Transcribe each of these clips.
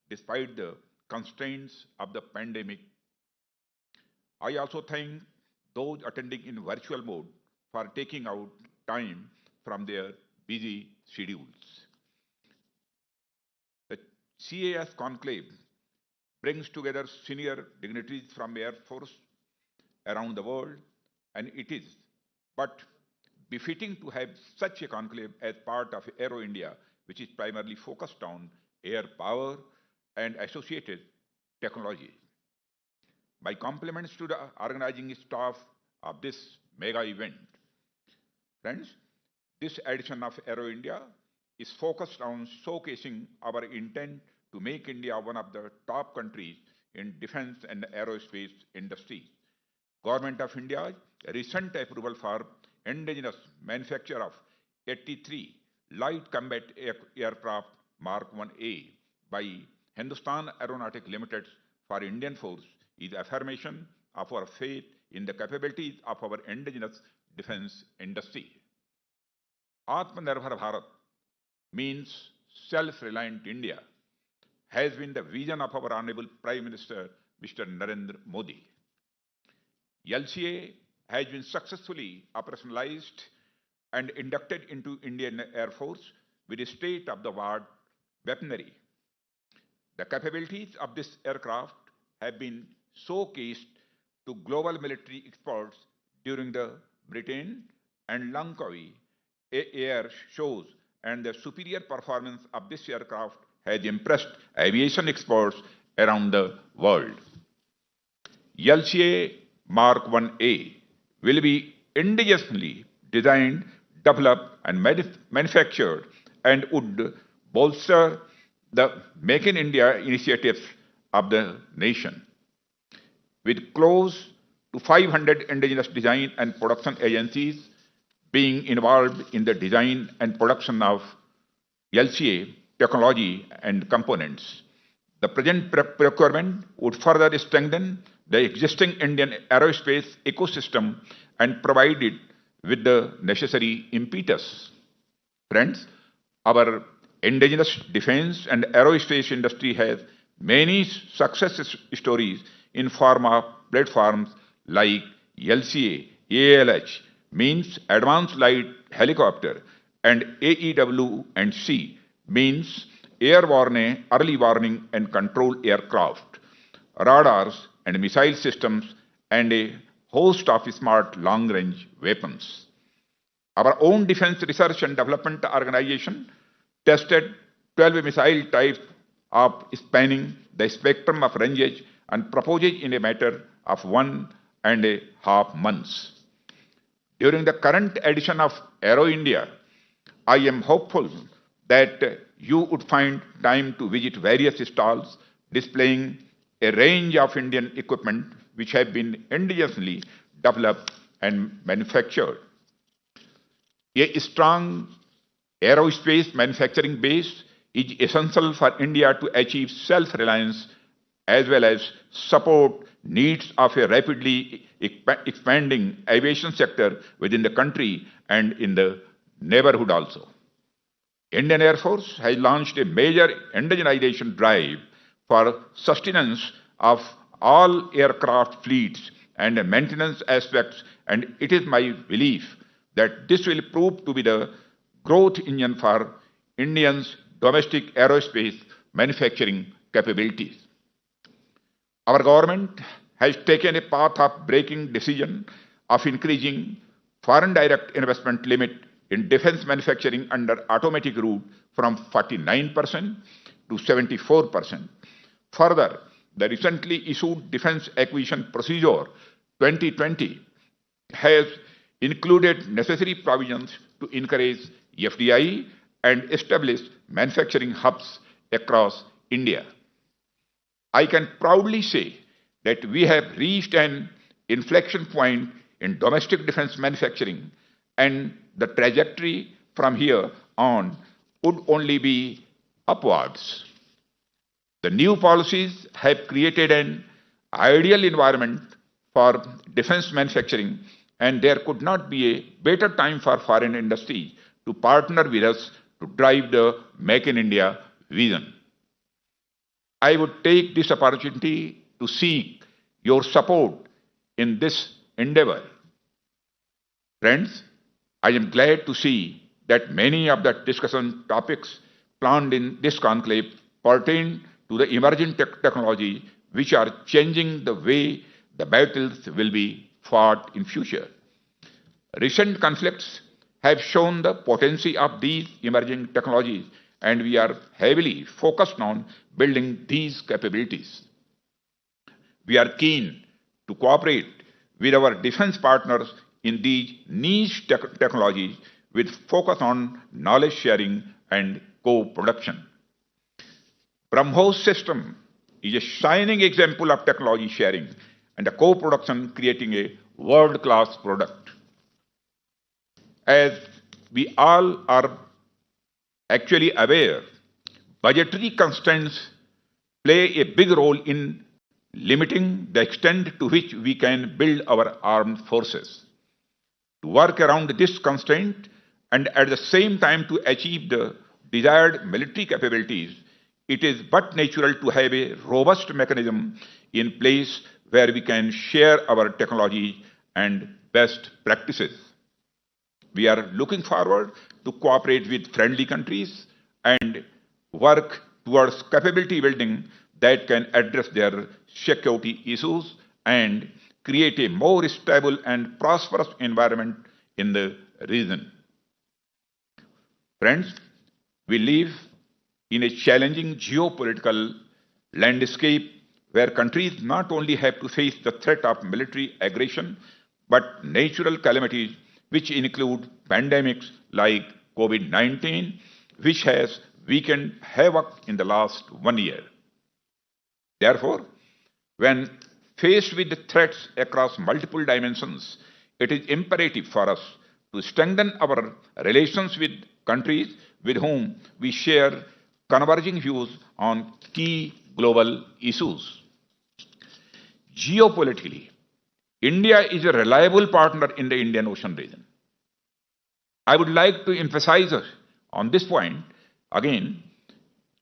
despite the constraints of the pandemic. I also thank those attending in virtual mode for taking out time from their busy schedules. The CAS conclave brings together senior dignitaries from Air Force around the world, and it is but befitting to have such a conclave as part of Aero India, which is primarily focused on air power and associated technologies. My compliments to the organizing staff of this mega event. Friends, this edition of Aero India is focused on showcasing our intent to make India one of the top countries in defense and aerospace industry. Government of India's recent approval for indigenous manufacture of 83 light combat aircraft Mark 1A by Hindustan Aeronautic Limited for Indian Force is affirmation of our faith in the capabilities of our indigenous defense industry. Atmanirbhar Bharat means self-reliant India has been the vision of our Honorable Prime Minister, Mr. Narendra Modi. LCA has been successfully operationalized and inducted into Indian Air Force with state-of-the-art weaponry. The capabilities of this aircraft have been showcased to global military experts during the Britain and Langkawi air shows, and the superior performance of this aircraft has impressed aviation experts around the world. LCA Mark 1A will be indigenously designed, developed, and manufactured and would bolster the Make in India initiatives of the nation. With close to 500 indigenous design and production agencies being involved in the design and production of LCA technology and components, the present procurement would further strengthen the existing Indian aerospace ecosystem and provide it with the necessary impetus. Friends, our indigenous defense and aerospace industry has many success stories in form of platforms like LCA, ALH means Advanced Light Helicopter, and AEW and C means Airborne Early Warning and Control Aircraft, radars and missile systems, and a host of smart long-range weapons. Our own Defense Research and Development Organization tested 12 missile types of spanning the spectrum of ranges and proposed in a matter of 1.5 months. During the current edition of Aero India, I am hopeful that you would find time to visit various stalls displaying a range of Indian equipment which have been indigenously developed and manufactured. A strong aerospace manufacturing base is essential for India to achieve self-reliance as well as support needs of a rapidly expanding aviation sector within the country and in the neighborhood also. Indian Air Force has launched a major indigenization drive for sustenance of all aircraft fleets and maintenance aspects, and it is my belief that this will prove to be the growth engine for Indians' domestic aerospace manufacturing capabilities. Our government has taken a path of breaking decision of increasing foreign direct investment limit in defense manufacturing under automatic route from 49% to 74%. Further, the recently issued Defense Acquisition Procedure 2020 has included necessary provisions to encourage FDI and establish manufacturing hubs across India. I can proudly say that we have reached an inflection point in domestic defense manufacturing, and the trajectory from here on would only be upwards. The new policies have created an ideal environment for defense manufacturing, and there could not be a better time for foreign industry to partner with us to drive the Make in India vision. I would take this opportunity to seek your support in this endeavor. Friends, I am glad to see that many of the discussion topics planned in this conclave pertain to the emerging technology which are changing the way the battles will be fought in future. Recent conflicts have shown the potency of these emerging technologies, and we are heavily focused on building these capabilities. We are keen to cooperate with our defense partners in these niche technologies with focus on knowledge sharing and co-production. BrahMos system is a shining example of technology sharing and a co-production creating a world-class product. As we all are actually aware, budgetary constraints play a big role in limiting the extent to which we can build our armed forces. To work around this constraint and at the same time to achieve the desired military capabilities, it is but natural to have a robust mechanism in place where we can share our technology and best practices. We are looking forward to cooperate with friendly countries and work towards capability building that can address their security issues and create a more stable and prosperous environment in the region. Friends, we live in a challenging geopolitical landscape where countries not only have to face the threat of military aggression, but natural calamities which include pandemics like COVID-19, which has wreaked havoc in the last 1 year. Therefore, when faced with the threats across multiple dimensions, it is imperative for us to strengthen our relations with countries with whom we share converging views on key global issues. Geopolitically, India is a reliable partner in the Indian Ocean region. I would like to emphasize on this point again.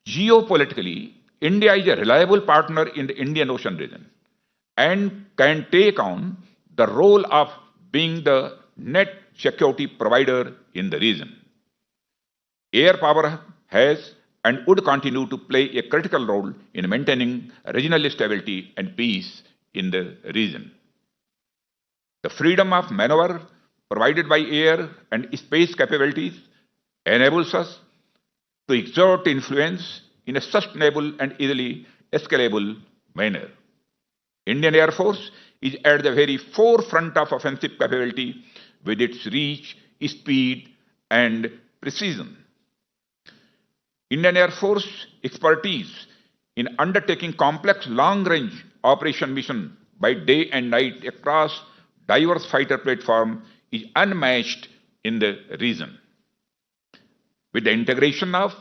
Geopolitically, India is a reliable partner in the Indian Ocean region and can take on the role of being the net security provider in the region. Air power has and would continue to play a critical role in maintaining regional stability and peace in the region. The freedom of maneuver provided by air and space capabilities enables us to exert influence in a sustainable and easily escalable manner. Indian Air Force is at the very forefront of offensive capability with its reach, speed, and precision. Indian Air Force expertise in undertaking complex long-range operation mission by day and night across diverse fighter platforms is unmatched in the region. With the integration of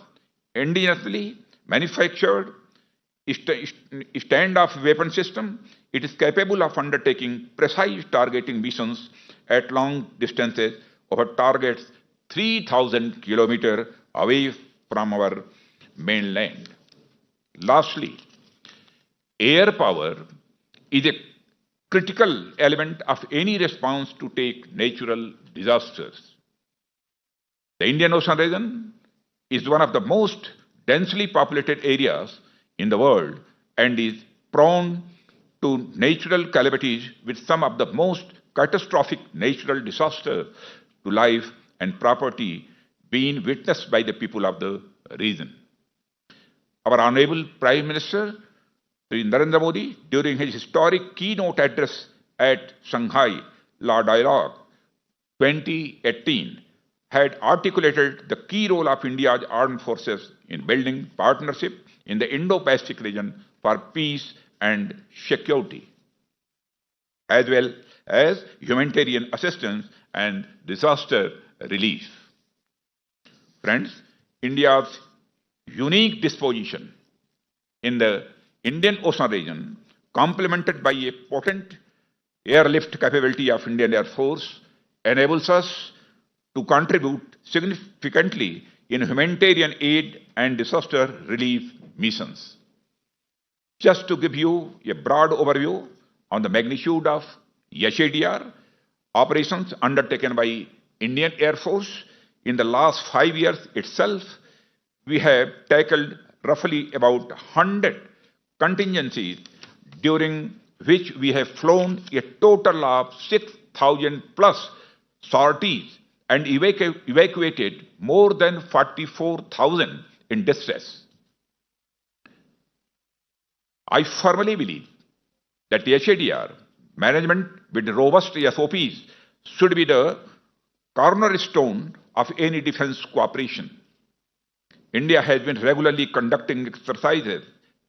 indigenously manufactured standoff weapon system, it is capable of undertaking precise targeting missions at long distances over targets 3,000 kilometers away from our mainland. Lastly, air power is a critical element of any response to take natural disasters. The Indian Ocean region is one of the most densely populated areas in the world and is prone to natural calamities with some of the most catastrophic natural disasters to life and property being witnessed by the people of the region. Our Honorable Prime Minister, Sri Narendra Modi, during his historic keynote address at Shanghai La Dialogue 2018, had articulated the key role of India's armed forces in building partnership in the Indo-Pacific region for peace and security, as well as humanitarian assistance and disaster relief. Friends, India's unique disposition in the Indian Ocean region, complemented by a potent airlift capability of Indian Air Force, enables us to contribute significantly in humanitarian aid and disaster relief missions. Just to give you a broad overview on the magnitude of YSADR operations undertaken by Indian Air Force, in the last 5 years itself, we have tackled roughly about 100 contingencies, during which we have flown a total of 6,000 plus sorties and evacuated more than 44,000 in distress. I firmly believe that YSADR management with robust SOPs should be the cornerstone of any defense cooperation. India has been regularly conducting exercises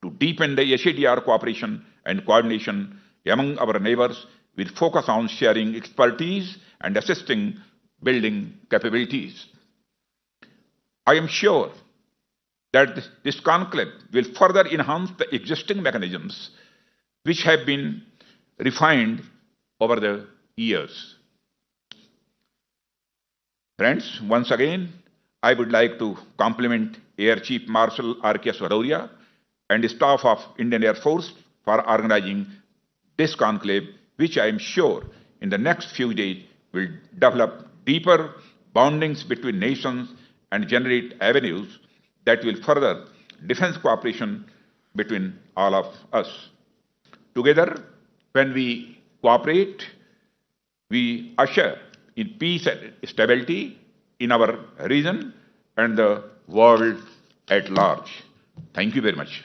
to deepen the YSADR cooperation and coordination among our neighbors, with focus on sharing expertise and assisting building capabilities. I am sure that this conclave will further enhance the existing mechanisms which have been refined over the years. Friends, once again, I would like to compliment Air Chief Marshal R.K. Bhadauria and the staff of Indian Air Force for organizing this conclave, which I am sure in the next few days will develop deeper bondings between nations and generate avenues that will further defense cooperation between all of us. Together, when we cooperate, we usher in peace and stability in our region and the world at large. Thank you very much.